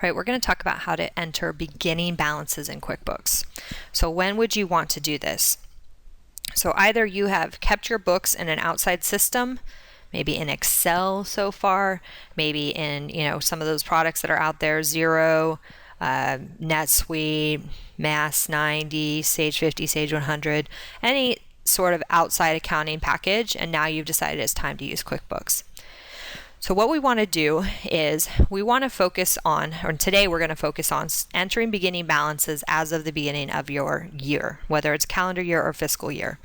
right, we're going to talk about how to enter beginning balances in QuickBooks. So when would you want to do this? So either you have kept your books in an outside system, maybe in Excel so far, maybe in some of those products that are out there, Xero, NetSuite, Mass 90, Sage 50, Sage 100, any sort of outside accounting package, and now you've decided it's time to use QuickBooks. So what we want to do is we want to focus on, or today we're going to focus on entering beginning balances as of the beginning of your year, whether it's calendar year or fiscal year.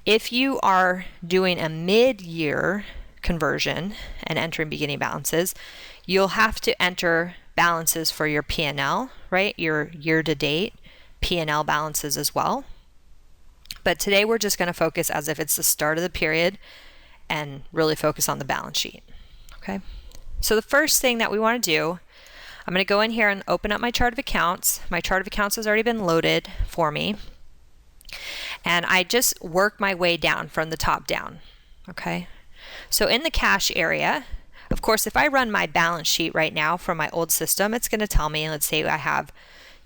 If you are doing a mid-year conversion and entering beginning balances, you'll have to enter balances for your P&L, right? Your year-to-date P&L balances as well. But today we're just going to focus as if it's the start of the period and really focus on the balance sheet. Okay, so the first thing that we want to do, I'm going to go in here and open up my chart of accounts. My chart of accounts has already been loaded for me. And I just work my way down from the top down. Okay, so in the cash area, of course, if I run my balance sheet right now from my old system, it's going to tell me, let's say I have,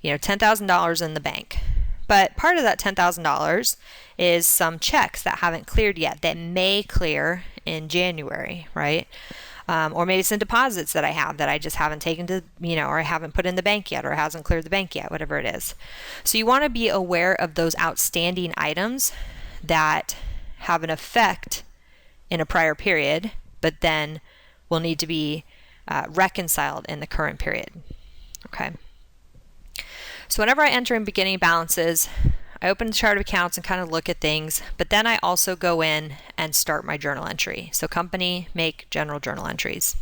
$10,000 in the bank. But part of that $10,000 is some checks that haven't cleared yet that may clear in January, right? Or maybe some deposits that I have that I just haven't taken to, or I haven't put in the bank yet, or it hasn't cleared the bank yet, whatever it is. So you want to be aware of those outstanding items that have an effect in a prior period, but then will need to be reconciled in the current period. Okay. So whenever I enter in beginning balances, I open the chart of accounts and kind of look at things, but then I also go in and start my journal entry. So company, make, general journal entries.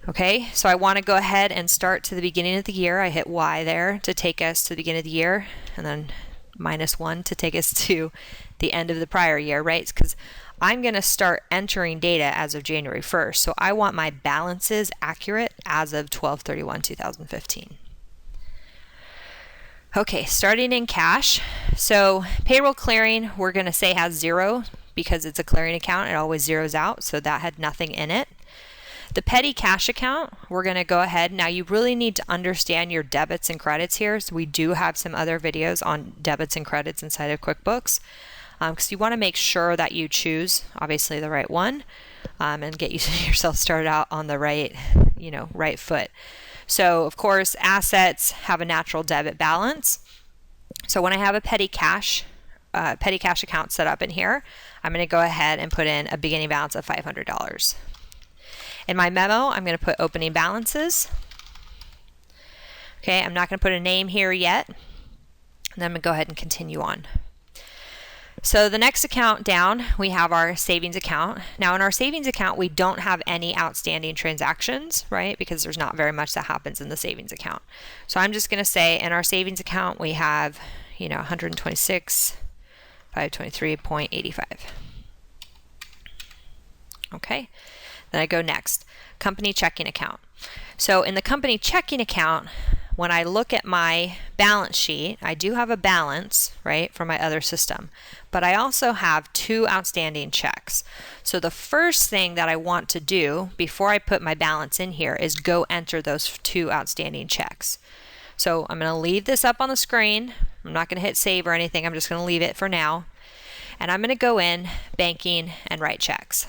Okay, so I want to go ahead and start to the beginning of the year. I hit Y there to take us to the beginning of the year, and then -1 to take us to the end of the prior year, right? Because I'm going to start entering data as of January 1st. So I want my balances accurate as of 12/31/2015. Okay, starting in cash. So payroll clearing, we're going to say has 0 because it's a clearing account. It always zeroes out, so that had nothing in it. The petty cash account, we're going to go ahead. Now you really need to understand your debits and credits here. So we do have some other videos on debits and credits inside of QuickBooks, because you want to make sure that you choose obviously the right one, and get yourself started out on the right foot. So of course, assets have a natural debit balance. So when I have a petty cash account set up in here, I'm going to go ahead and put in a beginning balance of $500. In my memo, I'm going to put opening balances. Okay, I'm not going to put a name here yet. And then I'm going to go ahead and continue on. So the next account down, we have our savings account. Now in our savings account, we don't have any outstanding transactions, right? Because there's not very much that happens in the savings account. So I'm just going to say in our savings account, we have, 126,523.85. Okay. Then I go next, company checking account. So in the company checking account, when I look at my balance sheet, I do have a balance, right, for my other system, but I also have 2 outstanding checks. So the first thing that I want to do before I put my balance in here is go enter those 2 outstanding checks. So I'm going to leave this up on the screen. I'm not going to hit save or anything. I'm just going to leave it for now. And I'm going to go in banking and write checks.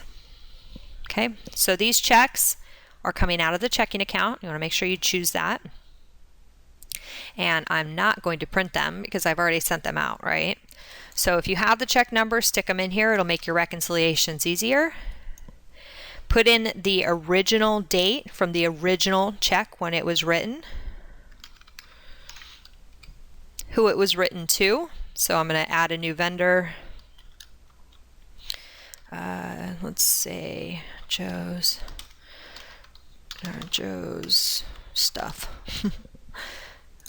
Okay, so these checks are coming out of the checking account. You want to make sure you choose that. And I'm not going to print them because I've already sent them out, right? So if you have the check number, stick them in here. It'll make your reconciliations easier. Put in the original date from the original check when it was written, who it was written to. So I'm going to add a new vendor. Let's say Joe's stuff.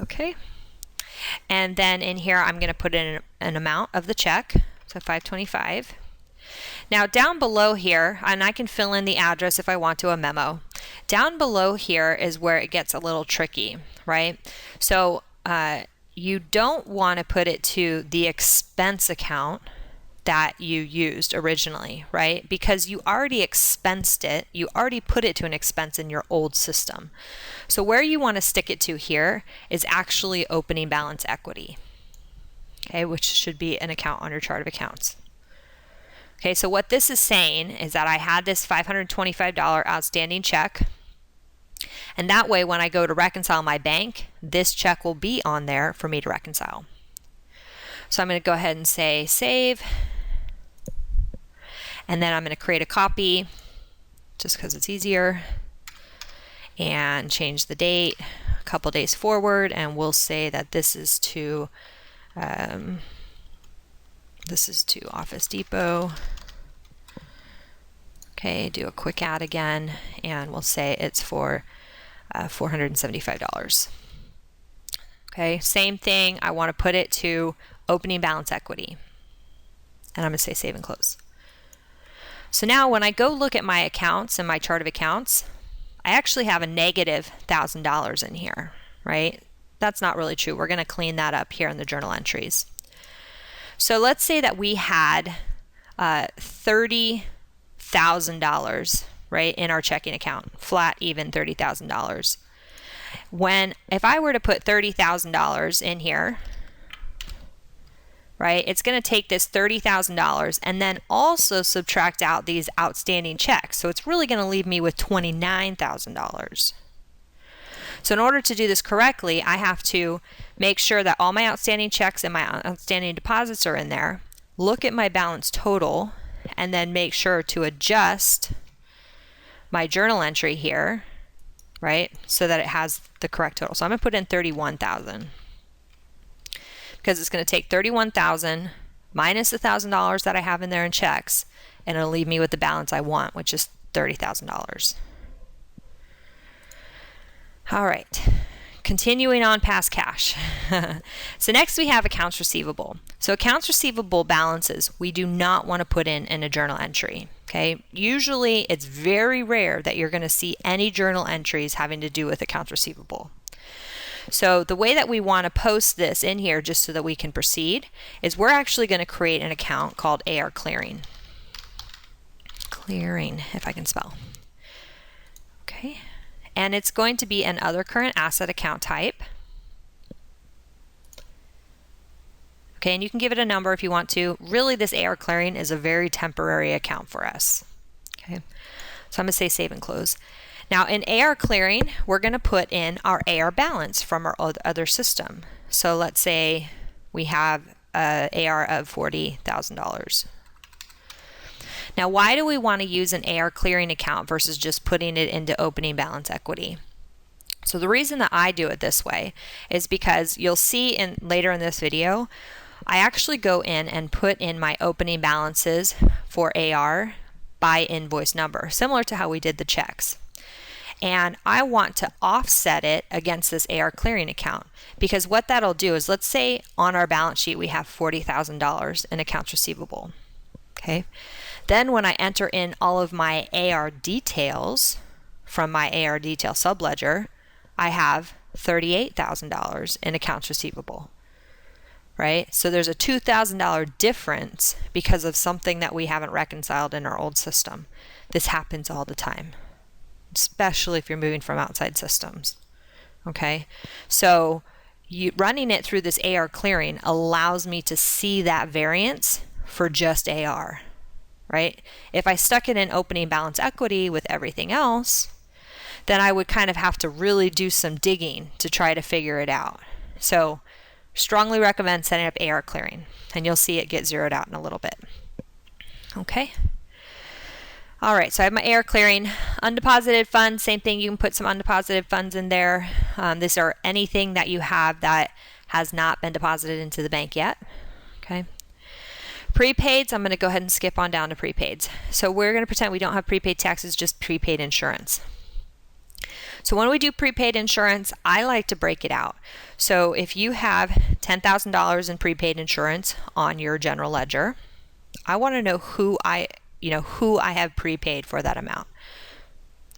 Okay. And then in here, I'm going to put in an amount of the check, so $525. Now down below here, and I can fill in the address if I want to, a memo. Down below here is where it gets a little tricky, right? So you don't want to put it to the expense account that you used originally, right? Because you already expensed it, you already put it to an expense in your old system. So where you want to stick it to here is actually opening balance equity, okay, which should be an account on your chart of accounts. Okay, so what this is saying is that I had this $525 outstanding check, and that way when I go to reconcile my bank, this check will be on there for me to reconcile. So I'm going to go ahead and say save, and then I'm going to create a copy just because it's easier, and change the date a couple days forward, and we'll say that this is to Office Depot. Okay, do a quick add again, and we'll say it's for $475. Okay, same thing. I want to put it to opening balance equity, and I'm going to say save and close. So now when I go look at my accounts and my chart of accounts, I actually have a negative $1,000 in here, right? That's not really true. We're going to clean that up here in the journal entries. So let's say that we had $30,000, right, in our checking account, flat even $30,000. If I were to put $30,000 in here, right, it's going to take this $30,000 and then also subtract out these outstanding checks. So it's really going to leave me with $29,000. So in order to do this correctly, I have to make sure that all my outstanding checks and my outstanding deposits are in there, look at my balance total, and then make sure to adjust my journal entry here, right, so that it has the correct total. So I'm going to put in 31,000. Because it's going to take 31,000 minus the $1,000 that I have in there in checks, and it'll leave me with the balance I want, which is $30,000. All right, continuing on past cash. So next we have accounts receivable. So accounts receivable balances we do not want to put in a journal entry. Okay, usually it's very rare that you're going to see any journal entries having to do with accounts receivable. So the way that we want to post this in here, just so that we can proceed, is we're actually going to create an account called AR Clearing. Clearing, if I can spell. Okay, and it's going to be an other current asset account type. Okay, and you can give it a number if you want to. Really, this AR Clearing is a very temporary account for us. Okay, so I'm going to say save and close. Now in AR Clearing, we're going to put in our AR balance from our other system. So let's say we have an AR of $40,000. Now why do we want to use an AR Clearing account versus just putting it into opening balance equity? So the reason that I do it this way is because you'll see later in this video, I actually go in and put in my opening balances for AR by invoice number, similar to how we did the checks. And I want to offset it against this AR Clearing account, because what that'll do is, let's say on our balance sheet we have $40,000 in accounts receivable. Okay, then when I enter in all of my AR details from my AR detail subledger, I have $38,000 in accounts receivable. Right, so there's a $2,000 difference because of something that we haven't reconciled in our old system. This happens all the time, especially if you're moving from outside systems. Okay, so running it through this AR Clearing allows me to see that variance for just AR, right? If I stuck it in opening balance equity with everything else, then I would kind of have to really do some digging to try to figure it out. So strongly recommend setting up AR Clearing, and you'll see it get zeroed out in a little bit. Okay. All right, so I have my AR Clearing. Undeposited funds, same thing. You can put some undeposited funds in there. These are anything that you have that has not been deposited into the bank yet. Okay. Prepaids, I'm going to go ahead and skip on down to prepaids. So we're going to pretend we don't have prepaid taxes, just prepaid insurance. So when we do prepaid insurance, I like to break it out. So if you have $10,000 in prepaid insurance on your general ledger, I want to know who I have prepaid for that amount.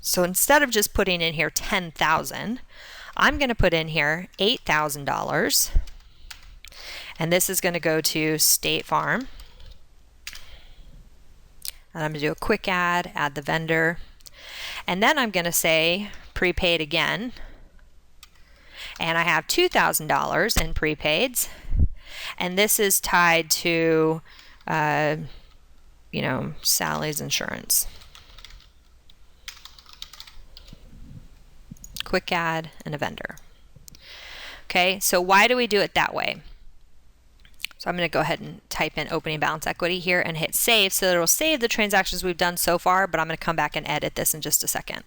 So instead of just putting in here $10,000, I'm going to put in here $8,000, and this is going to go to State Farm. And I'm going to do a quick add the vendor. And then I'm going to say prepaid again. And I have $2,000 in prepaids. And this is tied to, Sally's insurance. Quick add and a vendor. Okay, so why do we do it that way? So I'm going to go ahead and type in opening balance equity here and hit save, so that it'll save the transactions we've done so far, but I'm going to come back and edit this in just a second.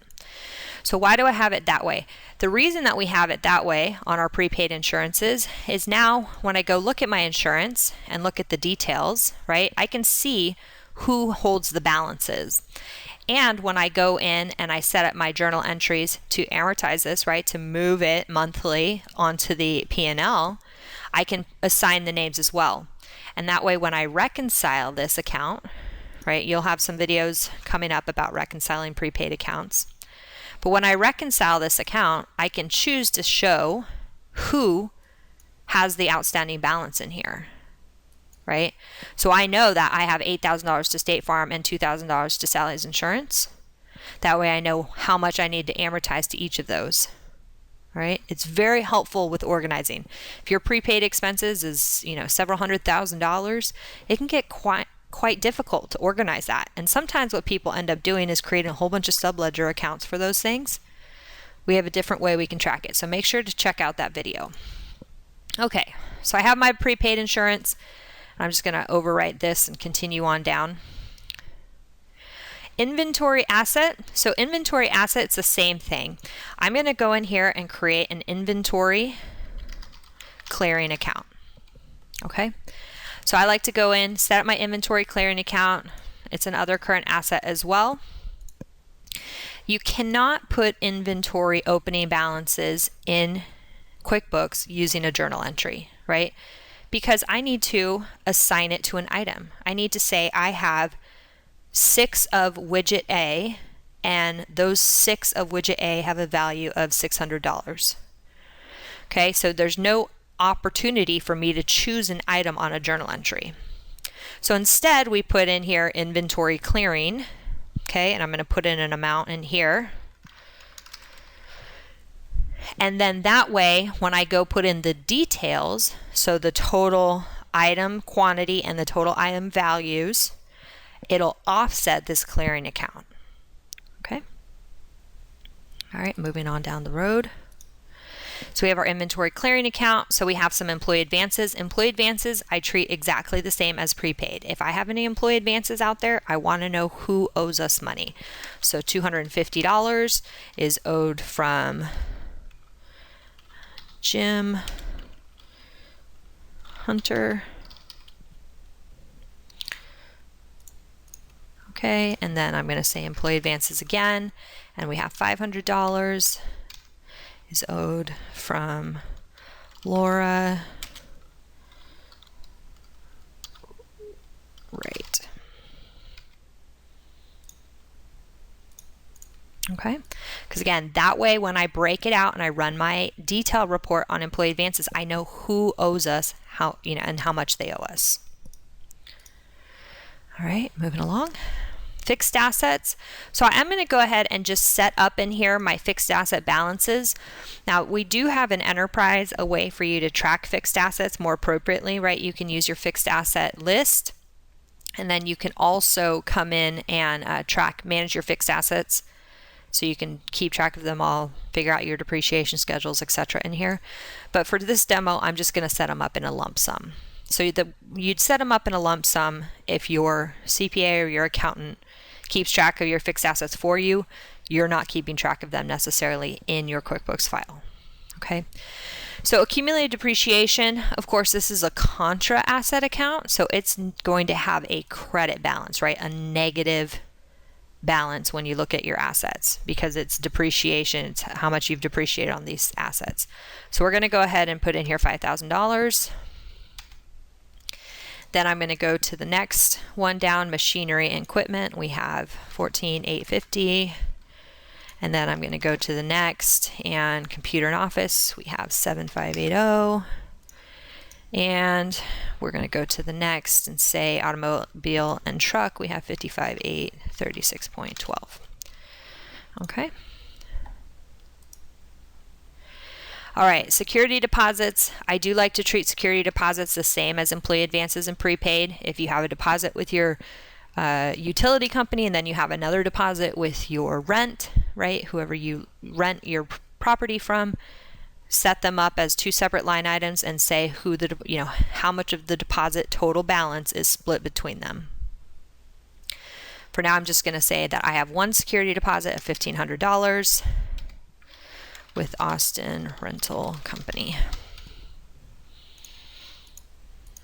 So why do I have it that way? The reason that we have it that way on our prepaid insurances is now when I go look at my insurance and look at the details, right, I can see who holds the balances. And when I go in and I set up my journal entries to amortize this, right, to move it monthly onto the P&L, I can assign the names as well. And that way when I reconcile this account, right, you'll have some videos coming up about reconciling prepaid accounts. But when I reconcile this account, I can choose to show who has the outstanding balance in here, right? So I know that I have $8,000 to State Farm and $2,000 to Sally's insurance. That way I know how much I need to amortize to each of those. Right? It's very helpful with organizing. If your prepaid expenses is, several $100,000, it can get quite difficult to organize that. And sometimes what people end up doing is creating a whole bunch of subledger accounts for those things. We have a different way we can track it. So make sure to check out that video. Okay, so I have my prepaid insurance. I'm just going to overwrite this and continue on down. Inventory asset. So inventory asset, it's the same thing. I'm going to go in here and create an inventory clearing account. Okay. So I like to go in, set up my inventory clearing account. It's an other current asset as well. You cannot put inventory opening balances in QuickBooks using a journal entry, right? Because I need to assign it to an item. I need to say I have 6 of widget A, and those 6 of widget A have a value of $600. Okay, so there's no opportunity for me to choose an item on a journal entry. So instead, we put in here inventory clearing, okay, and I'm going to put in an amount in here. And then that way, when I go put in the details, so the total item quantity and the total item values, it'll offset this clearing account. Okay. All right, moving on down the road. So we have our inventory clearing account. So we have some employee advances. Employee advances, I treat exactly the same as prepaid. If I have any employee advances out there, I want to know who owes us money. So $250 is owed from Jim Hunter. Okay, and then I'm going to say employee advances again, and we have $500 is owed from Laura. Right. Okay, because again, that way when I break it out and I run my detail report on employee advances, I know who owes us, how, and how much they owe us. All right, moving along. Fixed assets. So I'm going to go ahead and just set up in here my fixed asset balances. Now we do have an enterprise, a way for you to track fixed assets more appropriately, right? You can use your fixed asset list, and then you can also come in and manage your fixed assets. So you can keep track of them all, figure out your depreciation schedules, etc. in here. But for this demo, I'm just going to set them up in a lump sum. So you'd set them up in a lump sum if your CPA or your accountant keeps track of your fixed assets for you. You're not keeping track of them necessarily in your QuickBooks file. Okay. So accumulated depreciation, of course, this is a contra asset account. So it's going to have a credit balance, right? A negative balance when you look at your assets because it's depreciation. It's how much you've depreciated on these assets. So we're going to go ahead and put in here $5,000. Then I'm going to go to the next one down, machinery and equipment. We have $14,850. And then I'm going to go to the next, and computer and office, we have $7,580. And we're going to go to the next and say automobile and truck. We have 55,836.12. Okay. All right, security deposits. I do like to treat security deposits the same as employee advances and prepaid. If you have a deposit with your utility company and then you have another deposit with your rent, right? Whoever you rent your property from, set them up as two separate line items and say who the, how much of the deposit total balance is split between them. For now, I'm just going to say that I have one security deposit of $1,500 with Austin Rental Company.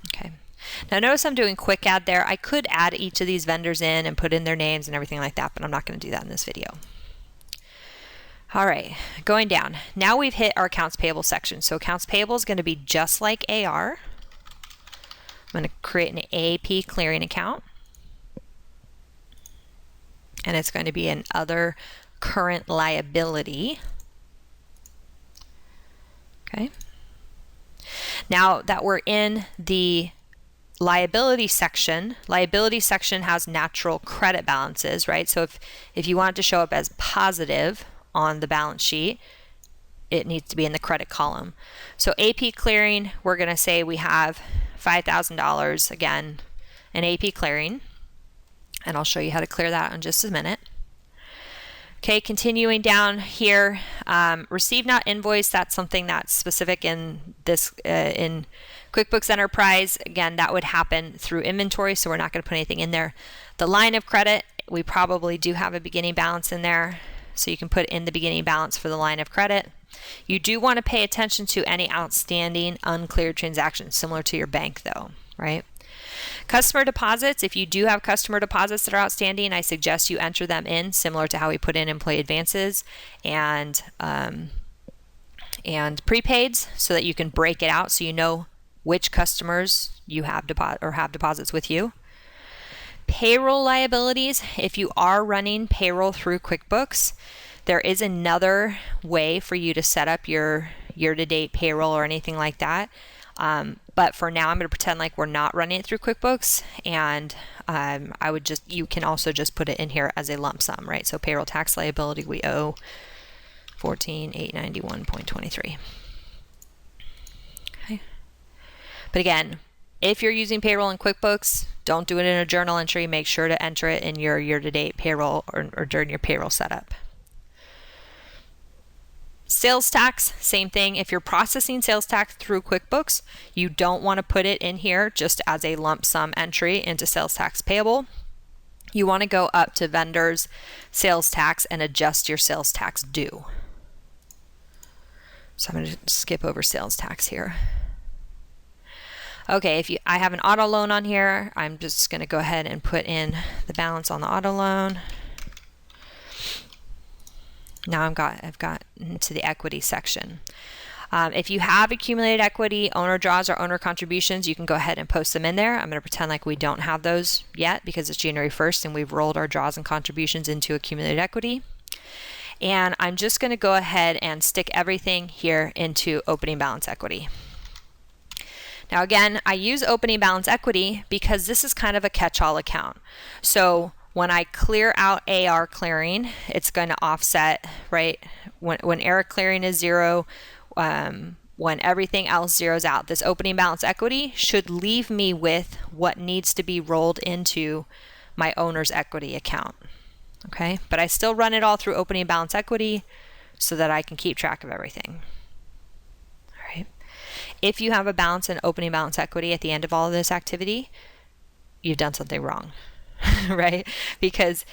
Okay. Now notice I'm doing quick add there. I could add each of these vendors in and put in their names and everything like that, but I'm not going to do that in this video. All right, going down. Now we've hit our accounts payable section. So accounts payable is going to be just like AR. I'm going to create an AP clearing account. And it's going to be an other current liability. Okay. Now that we're in the liability section has natural credit balances, right? So if you want it to show up as positive on the balance sheet, it needs to be in the credit column. So AP clearing, we're going to say we have $5,000, again, in AP clearing. And I'll show you how to clear that in just a minute. Okay, continuing down here, receive not invoice, that's something that's specific in this in QuickBooks Enterprise. Again, that would happen through inventory, so we're not going to put anything in there. The line of credit, we probably do have a beginning balance in there, so you can put in the beginning balance for the line of credit. You do want to pay attention to any outstanding uncleared transactions, similar to your bank though, right? Customer deposits, if you do have customer deposits that are outstanding, I suggest you enter them in, similar to how we put in employee advances and prepaids, so that you can break it out so you know which customers you have deposits with you. Payroll liabilities, if you are running payroll through QuickBooks, there is another way for you to set up your year-to-date payroll or anything like that. But for now, I'm going to pretend like we're not running it through QuickBooks, and you can also just put it in here as a lump sum, right? So payroll tax liability, we owe $14,891.23. Okay. But again, if you're using payroll in QuickBooks, don't do it in a journal entry. Make sure to enter it in your year-to-date payroll or during your payroll setup. Sales tax, same thing. If you're processing sales tax through QuickBooks, you don't want to put it in here just as a lump sum entry into sales tax payable. You want to go up to vendors, sales tax, and adjust your sales tax due. So I'm going to skip over sales tax here. Okay, I have an auto loan on here, I'm just going to go ahead and put in the balance on the auto loan. Now I've got into the equity section. If you have accumulated equity, owner draws, or owner contributions, you can go ahead and post them in there. I'm going to pretend like we don't have those yet because it's January 1st and we've rolled our draws and contributions into accumulated equity. And I'm just going to go ahead and stick everything here into opening balance equity. Now again, I use opening balance equity because this is kind of a catch-all account. So when I clear out AR clearing, it's going to offset, right? When AR clearing is 0, when everything else zeroes out, this opening balance equity should leave me with what needs to be rolled into my owner's equity account. Okay, but I still run it all through opening balance equity so that I can keep track of everything. All right. If you have a balance in opening balance equity at the end of all of this activity, you've done something wrong. Right? Because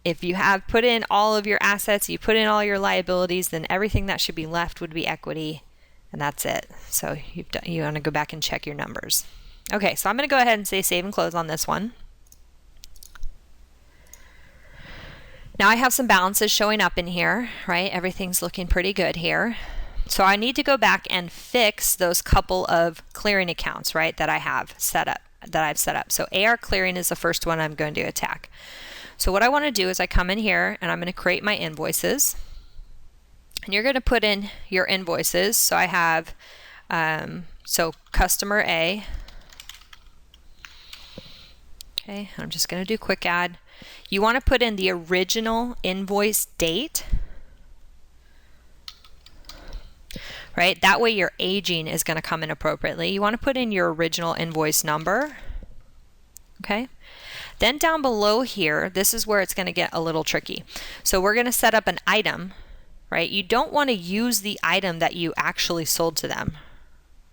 if you have put in all of your assets, you put in all your liabilities, then everything that should be left would be equity, and that's it. So you want to go back and check your numbers. Okay, so I'm going to go ahead and say save and close on this one. Now I have some balances showing up in here, right? Everything's looking pretty good here. So I need to go back and fix those couple of clearing accounts, right, that I've set up. So AR clearing is the first one I'm going to attack. So what I want to do is I come in here and I'm going to create my invoices. And you're going to put in your invoices. So I have So customer A. Okay, I'm just going to do quick add. You want to put in the original invoice date, right? That way your aging is going to come in appropriately. You want to put in your original invoice number. Okay. Then down below here, this is where it's going to get a little tricky. So we're going to set up an item, right? You don't want to use the item that you actually sold to them,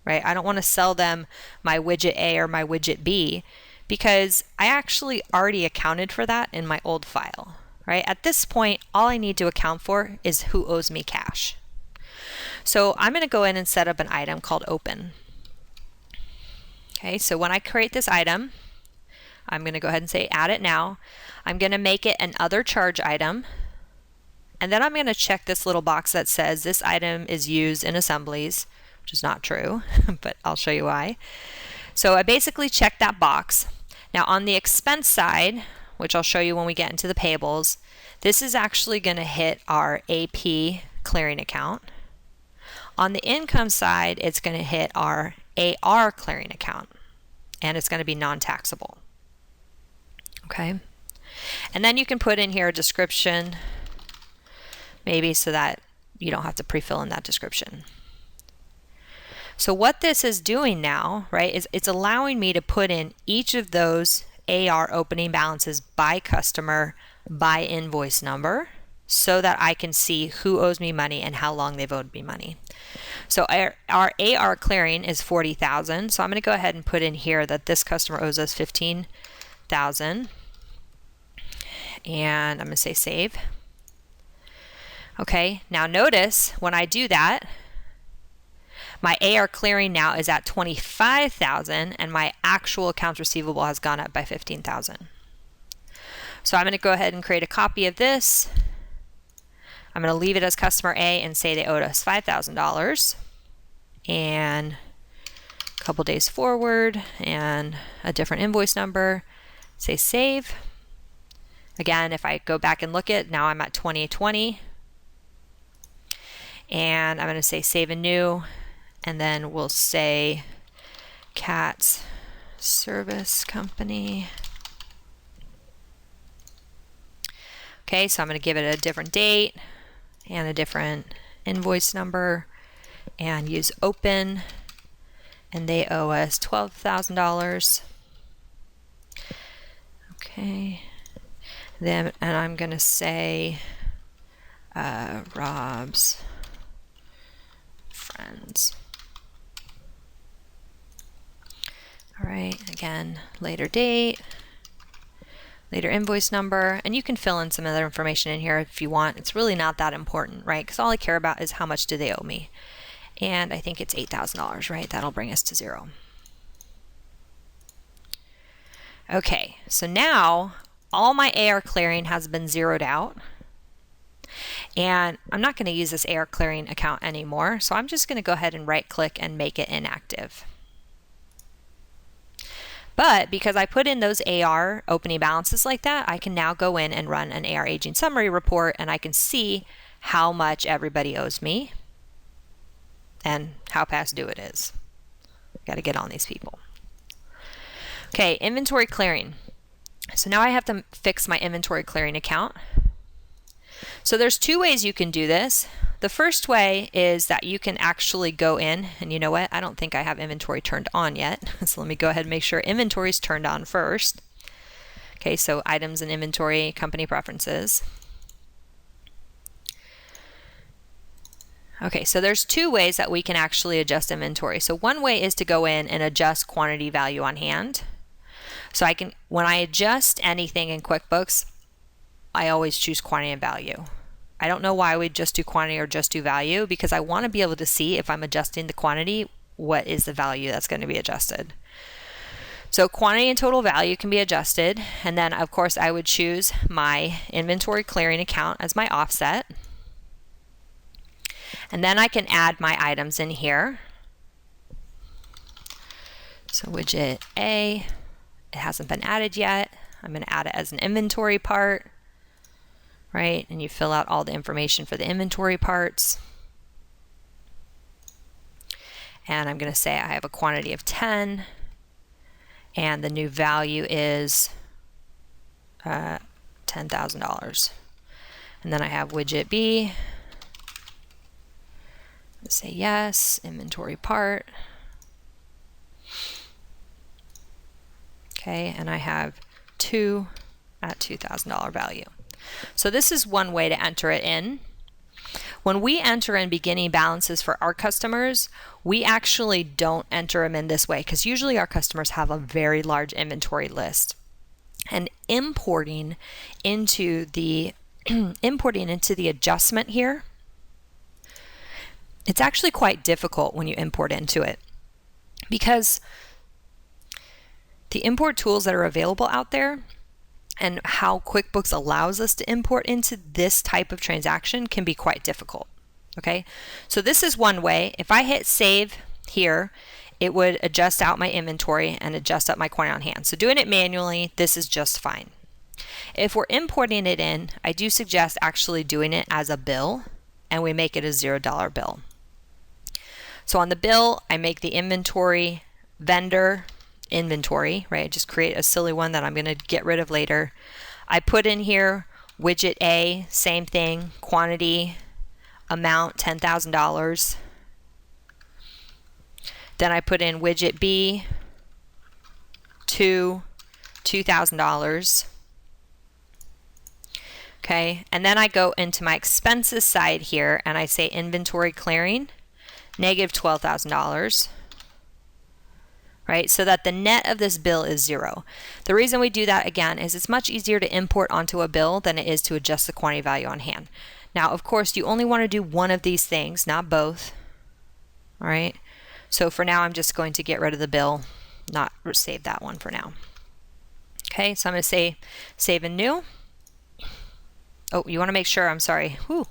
right? I don't want to sell them my widget A or my widget B because I actually already accounted for that in my old file, right? At this point, all I need to account for is who owes me cash. So I'm going to go in and set up an item called open. Okay, so when I create this item, I'm going to go ahead and say add it now. I'm going to make it an other charge item. And then I'm going to check this little box that says this item is used in assemblies, which is not true, but I'll show you why. So I basically checked that box. Now on the expense side, which I'll show you when we get into the payables, this is actually going to hit our AP clearing account. On the income side, it's going to hit our AR clearing account, and it's going to be non-taxable. Okay, and then you can put in here a description, maybe so that you don't have to pre-fill in that description. So what this is doing now, right, is it's allowing me to put in each of those AR opening balances by customer, by invoice number, so that I can see who owes me money and how long they've owed me money. So our AR clearing is $40,000. So I'm going to go ahead and put in here that this customer owes us $15,000. And I'm going to say save. Okay, now notice when I do that, my AR clearing now is at $25,000 and my actual accounts receivable has gone up by $15,000. So I'm going to go ahead and create a copy of this. I'm going to leave it as customer A and say they owed us $5,000 and a couple days forward and a different invoice number. Say save. Again, if I go back and look at, now I'm at 2020 and I'm going to say save and new, and then we'll say CATS Service Company. Okay, so I'm going to give it a different date and a different invoice number and use open, and they owe us $12,000. Okay, then, and I'm going to say Rob's friends. All right, again, later date, later invoice number, and you can fill in some other information in here if you want. It's really not that important, right? Because all I care about is how much do they owe me. And I think it's $8,000, right? That'll bring us to zero. Okay, so now all my AR clearing has been zeroed out. And I'm not going to use this AR clearing account anymore, so I'm just going to go ahead and right click and make it inactive. But because I put in those AR opening balances like that, I can now go in and run an AR aging summary report, and I can see how much everybody owes me and how past due it is. Got to get on these people. Okay, inventory clearing. So now I have to fix my inventory clearing account. So there's two ways you can do this. The first way is that you can actually go in, and you know what? I don't think I have inventory turned on yet. So let me go ahead and make sure inventory is turned on first. Okay, so items and inventory, company preferences. Okay, so there's two ways that we can actually adjust inventory. So one way is to go in and adjust quantity value on hand. So I can, when I adjust anything in QuickBooks, I always choose quantity and value. I don't know why we just do quantity or just do value, because I want to be able to see if I'm adjusting the quantity, what is the value that's going to be adjusted. So quantity and total value can be adjusted, and then of course I would choose my inventory clearing account as my offset. And then I can add my items in here. So widget A, it hasn't been added yet. I'm going to add it as an inventory part, right? And you fill out all the information for the inventory parts. and I'm going to say I have a quantity of 10, and the new value is $10,000. And then I have widget B. Let's say yes, inventory part. Okay, and I have 2 at $2,000 value. So this is one way to enter it in. When we enter in beginning balances for our customers, we actually don't enter them in this way because usually our customers have a very large inventory list. And importing into the adjustment here, it's actually quite difficult when you import into it because the import tools that are available out there and how QuickBooks allows us to import into this type of transaction can be quite difficult. Okay, so this is one way. If I hit save here, it would adjust out my inventory and adjust up my quantity on hand. So doing it manually, this is just fine. If we're importing it in, I do suggest actually doing it as a bill, and we make it a $0 bill. So on the bill, I make the inventory vendor inventory, right? Just create a silly one that I'm going to get rid of later. I put in here widget A, same thing, quantity, amount $10,000. Then I put in widget B, $2,000. Okay, and then I go into my expenses side here and I say inventory clearing, negative $12,000. Right, so that the net of this bill is 0. The reason we do that again is it's much easier to import onto a bill than it is to adjust the quantity value on hand. Now, of course, you only want to do one of these things, not both. All right. So for now, I'm just going to get rid of the bill, not save that one for now. Okay, so I'm going to say save and new. Oh, you want to make sure, I'm sorry. Whew,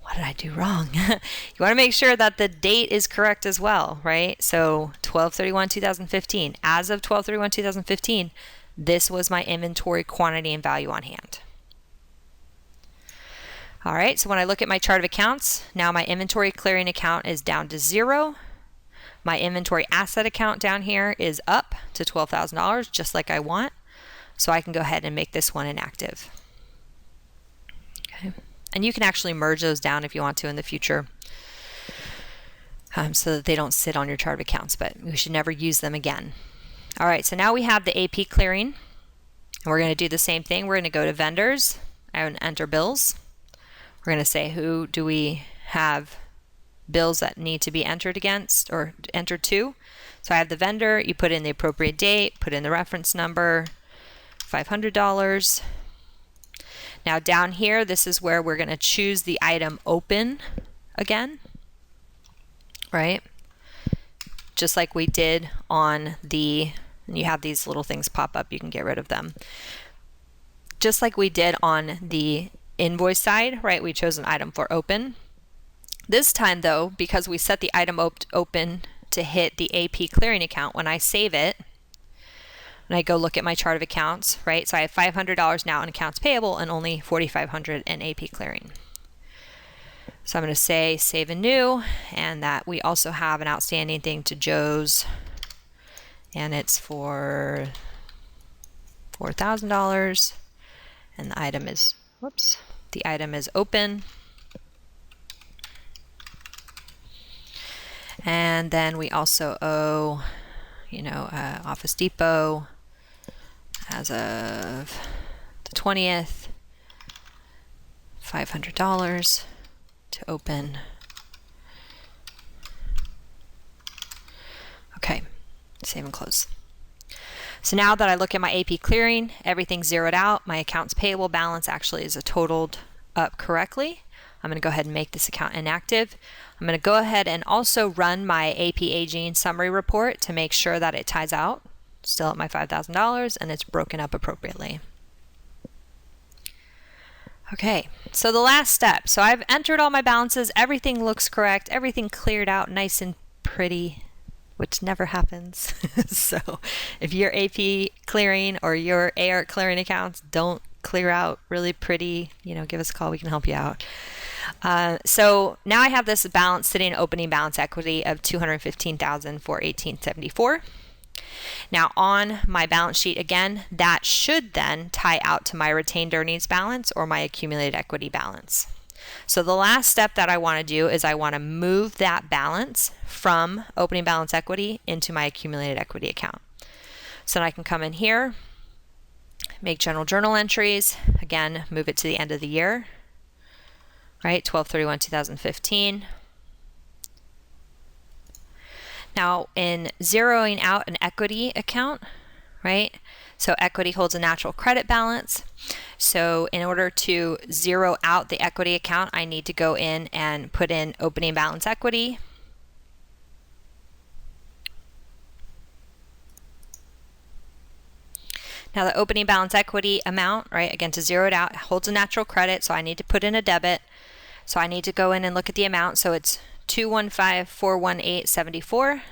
what did I do wrong? You want to make sure that the date is correct as well, right? So 12/31/2015. As of 12/31/2015, this was my inventory quantity and value on hand. All right, so when I look at my chart of accounts, now my inventory clearing account is down to 0. My inventory asset account down here is up to $12,000, just like I want. So I can go ahead and make this one inactive. Okay, and you can actually merge those down if you want to in the future, so that they don't sit on your chart of accounts, but we should never use them again. All right, so now we have the AP clearing, and we're going to do the same thing. We're going to go to vendors and enter bills. We're going to say who do we have bills that need to be entered against or entered to. So I have the vendor, you put in the appropriate date, put in the reference number, $500. Now down here, this is where we're going to choose the item open again, right? Just like we did on the, and you have these little things pop up, you can get rid of them. Just like we did on the invoice side, right? We chose an item for open. This time though, because we set the item open to hit the AP clearing account, when I save it, and I go look at my chart of accounts, right? So I have $500 now in accounts payable and only $4,500 in AP clearing. So I'm going to say save and new, and that we also have an outstanding thing to Joe's, and it's for $4,000, and the item is, whoops, the item is open. And then we also owe, Office Depot as of the 20th, $500 to open. Okay, save and close. So now that I look at my AP clearing, everything's zeroed out. My accounts payable balance actually is totaled up correctly. I'm going to go ahead and make this account inactive. I'm going to go ahead and also run my AP aging summary report to make sure that it ties out, still at my $5,000, and it's broken up appropriately. Okay, so the last step. So I've entered all my balances. Everything looks correct. Everything cleared out nice and pretty, which never happens. So if your AP clearing or your AR clearing accounts don't clear out really pretty, give us a call. We can help you out. So now I have this balance sitting, opening balance equity of $215,000 for 1874. Now on my balance sheet again, that should then tie out to my retained earnings balance or my accumulated equity balance. So the last step that I want to do is I want to move that balance from opening balance equity into my accumulated equity account. So then I can come in here, make general journal entries, again, move it to the end of the year, right, 12/31/2015. Now in zeroing out an equity account, right, so equity holds a natural credit balance. So in order to zero out the equity account, I need to go in and put in opening balance equity. Now the opening balance equity amount, right, again, to zero it out, holds a natural credit, so I need to put in a debit. So I need to go in and look at the amount. So it's 215,418.74.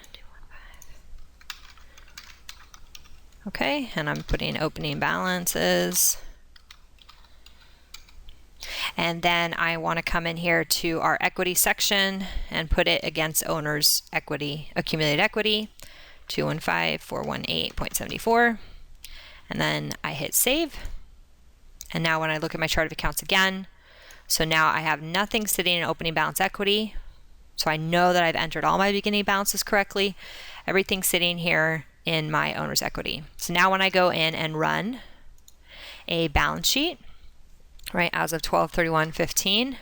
Okay, and I'm putting opening balances. And then I want to come in here to our equity section and put it against owner's equity, accumulated equity, 215,418.74. And then I hit save. And now when I look at my chart of accounts again, so now I have nothing sitting in opening balance equity. So I know that I've entered all my beginning balances correctly. Everything's sitting here in my owner's equity. So now when I go in and run a balance sheet, right, as of 12/31/15,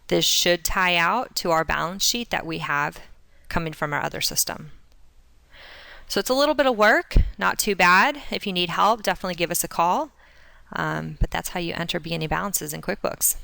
this should tie out to our balance sheet that we have coming from our other system. So it's a little bit of work, not too bad. If you need help, definitely give us a call. But that's how you enter beginning balances in QuickBooks.